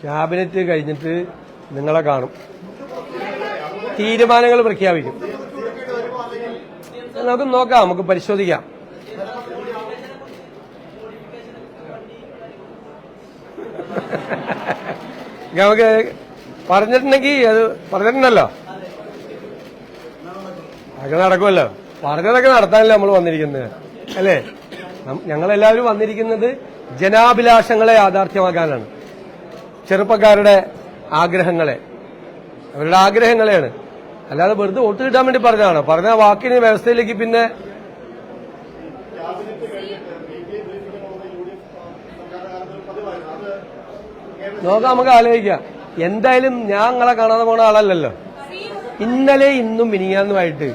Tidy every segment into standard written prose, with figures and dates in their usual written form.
Cabinet കഴിഞ്ഞിട്ട് നിങ്ങളെ കാണും, തീരുമാനങ്ങൾ പ്രഖ്യാപിക്കും. നമുക്ക് നോക്കാം, നമുക്ക് പരിശോധിക്കാം. നമുക്ക് പറഞ്ഞിട്ടുണ്ടെങ്കിൽ അത് പറഞ്ഞിട്ടുണ്ടല്ലോ, അതൊക്കെ നടക്കുമല്ലോ. പറഞ്ഞതൊക്കെ നടത്താനല്ലേ നമ്മൾ വന്നിരിക്കുന്നത്, അല്ലേ? ഞങ്ങളെല്ലാവരും വന്നിരിക്കുന്നത് ജനാഭിലാഷങ്ങളെ യാഥാർത്ഥ്യമാക്കാനാണ്, ചെറുപ്പക്കാരുടെ ആഗ്രഹങ്ങളെ, അവരുടെ ആഗ്രഹങ്ങളെയാണ്. അല്ലാതെ വെറുതെ വോട്ട് കിട്ടാൻ വേണ്ടി പറഞ്ഞതാണ്. പറഞ്ഞ വാക്കിന് വ്യവസ്ഥയിലേക്ക് പിന്നെ നോക്കാം, നമുക്ക് ആലോചിക്കാം. എന്തായാലും ഞാൻ നിങ്ങളെ കാണാതെ പോണ ആളല്ലല്ലോ. ഇന്നലെ ഇന്നും മിനിങ്ങാന്നുമായിട്ട്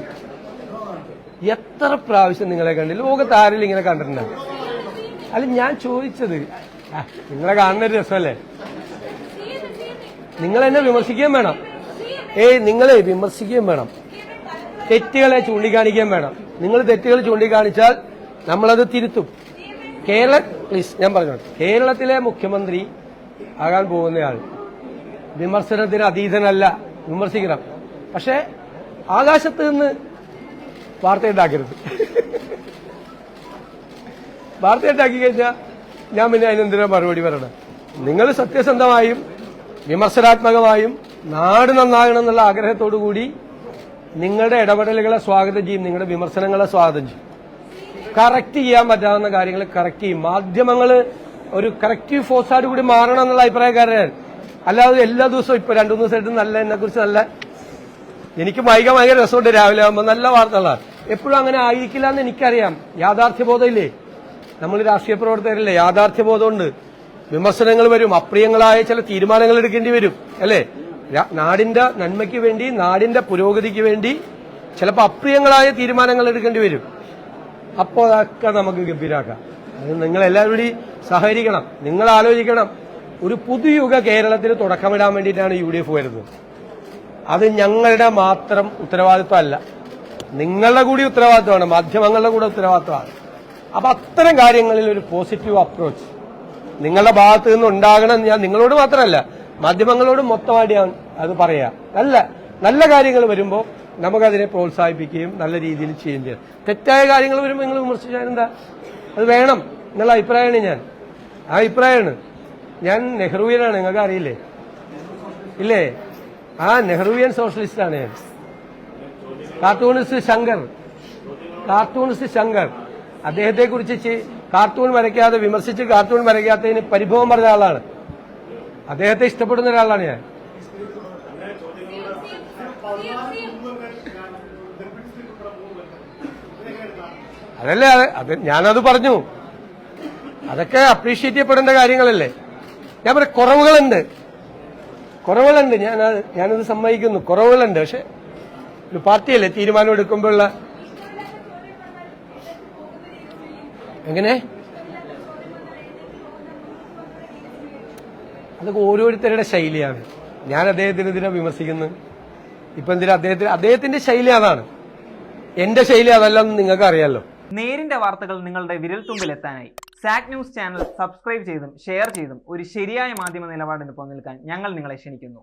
എത്ര പ്രാവശ്യം നിങ്ങളെ കണ്ടില്ല? ലോകത്ത് ആരെങ്കിലും ഇങ്ങനെ കണ്ടിട്ടുണ്ടോ? അല്ല, ഞാൻ ചോദിച്ചത്, നിങ്ങളെ കാണുന്ന ഒരു രസമല്ലേ? നിങ്ങൾ എന്നെ വിമർശിക്കുകയും വേണം. നിങ്ങളെ വിമർശിക്കുകയും വേണം, തെറ്റുകളെ ചൂണ്ടിക്കാണിക്കുകയും വേണം. നിങ്ങൾ തെറ്റുകൾ ചൂണ്ടിക്കാണിച്ചാൽ നമ്മളത് തിരുത്തും. പ്ലീസ്, ഞാൻ പറഞ്ഞോട്ടെ, കേരളത്തിലെ മുഖ്യമന്ത്രി ആകാൻ പോകുന്നയാൾ വിമർശനത്തിന് അതീതനല്ല. വിമർശിക്കണം, പക്ഷെ ആകാശത്ത് നിന്ന് വാർത്തയുണ്ടാക്കരുത്. വാർത്തയുണ്ടാക്കി കഴിഞ്ഞാൽ ഞാൻ പിന്നെ അതിനെന്തിനാ മറുപടി പറയണം? നിങ്ങൾ സത്യസന്ധമായും വിമർശനാത്മകമായും നാട് നന്നാകണം എന്നുള്ള ആഗ്രഹത്തോടു കൂടി നിങ്ങളുടെ ഇടപെടലുകളെ സ്വാഗതം ചെയ്യും, നിങ്ങളുടെ വിമർശനങ്ങളെ സ്വാഗതം ചെയ്യും. കറക്റ്റ് ചെയ്യാൻ പറ്റാവുന്ന കാര്യങ്ങൾ കറക്റ്റ് ചെയ്യും. മാധ്യമങ്ങൾ ഒരു കറക്റ്റീവ് ഫോഴ്സായിട്ട് കൂടി മാറണം എന്നുള്ള അഭിപ്രായക്കാരൻ. അല്ലാതെ എല്ലാ ദിവസവും ഇപ്പൊ 2-3 ദിവസമായിട്ട് നല്ല എന്നെ കുറിച്ച് നല്ല, എനിക്ക് ഭയങ്കര രസമുണ്ട് രാവിലെ ആകുമ്പോൾ നല്ല വാർത്തകളാണ്. എപ്പോഴും അങ്ങനെ ആയിരിക്കില്ല എന്ന് എനിക്കറിയാം. യാഥാർത്ഥ്യബോധമില്ലേ? നമ്മൾ രാഷ്ട്രീയ പ്രവർത്തകരല്ലേ, യാഥാർത്ഥ്യബോധമുണ്ട്. വിമർശനങ്ങൾ വരും, അപ്രിയങ്ങളായ ചില തീരുമാനങ്ങൾ എടുക്കേണ്ടി വരും, അല്ലേ? നാടിന്റെ നന്മയ്ക്ക് വേണ്ടി, നാടിന്റെ പുരോഗതിക്ക് വേണ്ടി ചിലപ്പോൾ അപ്രിയങ്ങളായ തീരുമാനങ്ങൾ എടുക്കേണ്ടി വരും. അപ്പോൾ അതൊക്കെ നമുക്ക് ഗംഭീരാക്കാം. അത് നിങ്ങളെല്ലാവരും കൂടി സഹകരിക്കണം. നിങ്ങൾ ആലോചിക്കണം, ഒരു പുതുയുഗ കേരളത്തിന് തുടക്കമിടാൻ വേണ്ടിയിട്ടാണ് UDF വരുന്നത്. അത് ഞങ്ങളുടെ മാത്രം ഉത്തരവാദിത്വമല്ല, നിങ്ങളുടെ കൂടി ഉത്തരവാദിത്വമാണ്, മാധ്യമങ്ങളുടെ കൂടെ ഉത്തരവാദിത്വമാണ്. അപ്പൊ അത്തരം കാര്യങ്ങളിൽ ഒരു പോസിറ്റീവ് അപ്രോച്ച് നിങ്ങളുടെ ഭാഗത്ത് നിന്ന് ഉണ്ടാകണം. ഞാൻ നിങ്ങളോട് മാത്രമല്ല, മാധ്യമങ്ങളോട് മൊത്തമായിട്ട് ഞാൻ അത് പറയാം. നല്ല കാര്യങ്ങൾ വരുമ്പോൾ നമുക്കതിനെ പ്രോത്സാഹിപ്പിക്കുകയും നല്ല രീതിയിൽ ചെയ്യുകയും ചെയ്യാം. തെറ്റായ കാര്യങ്ങൾ വരുമ്പോൾ നിങ്ങൾ വിമർശിച്ചാൽ എന്താ, അത് വേണം എന്നുള്ള അഭിപ്രായമാണ് ഞാൻ. ആ അഭിപ്രായമാണ്. ഞാൻ നെഹ്റുവിയനാണ്, നിങ്ങൾക്ക് അറിയില്ലേ? ഇല്ലേ? നെഹ്റുവിയൻ സോഷ്യലിസ്റ്റാണ് ഞാൻ. കാർട്ടൂണിസ്റ്റ് ശങ്കർ അദ്ദേഹത്തെ കുറിച്ച് കാർട്ടൂൺ വരയ്ക്കാതെ വിമർശിച്ച് കാർട്ടൂൺ വരയ്ക്കാത്തതിന് പരിഭവം പറഞ്ഞ ആളാണ്. അദ്ദേഹത്തെ ഇഷ്ടപ്പെടുന്ന ഒരാളാണ് ഞാൻ. അതല്ലേ, ഞാനത് പറഞ്ഞു. അതൊക്കെ അപ്രീഷിയേറ്റ് ചെയ്യപ്പെടേണ്ട കാര്യങ്ങളല്ലേ. ഞാൻ പറയാം, കുറവുകളുണ്ട്. ഞാനത് സമ്മതിക്കുന്നു, കുറവുകളുണ്ട്. പക്ഷെ ഒരു പാർട്ടിയല്ലേ തീരുമാനം എടുക്കുമ്പോഴുള്ള എങ്ങനെ, അതൊക്കെ ഓരോരുത്തരുടെ ശൈലിയാണ്. ഞാൻ അദ്ദേഹത്തിനെതിരെ വിമർശിക്കുന്നു. ഇപ്പൊ എന്തിനാ അദ്ദേഹത്തിന്റെ ശൈലി അതാണ്, എന്റെ ശൈലി അതല്ലെന്ന് നിങ്ങൾക്ക് അറിയാലോ. നേരിന്റെ വാർത്തകൾ നിങ്ങളുടെ വിരൽത്തുമ്പിൽ എത്താനായി സാക് ന്യൂസ് ചാനൽ സബ്സ്ക്രൈബ് ചെയ്തും ഷെയർ ചെയ്തും ഒരു ശരിയായ മാധ്യമ നിലപാടിന് പോകാൻ ഞങ്ങൾ നിങ്ങളെ ക്ഷണിക്കുന്നു.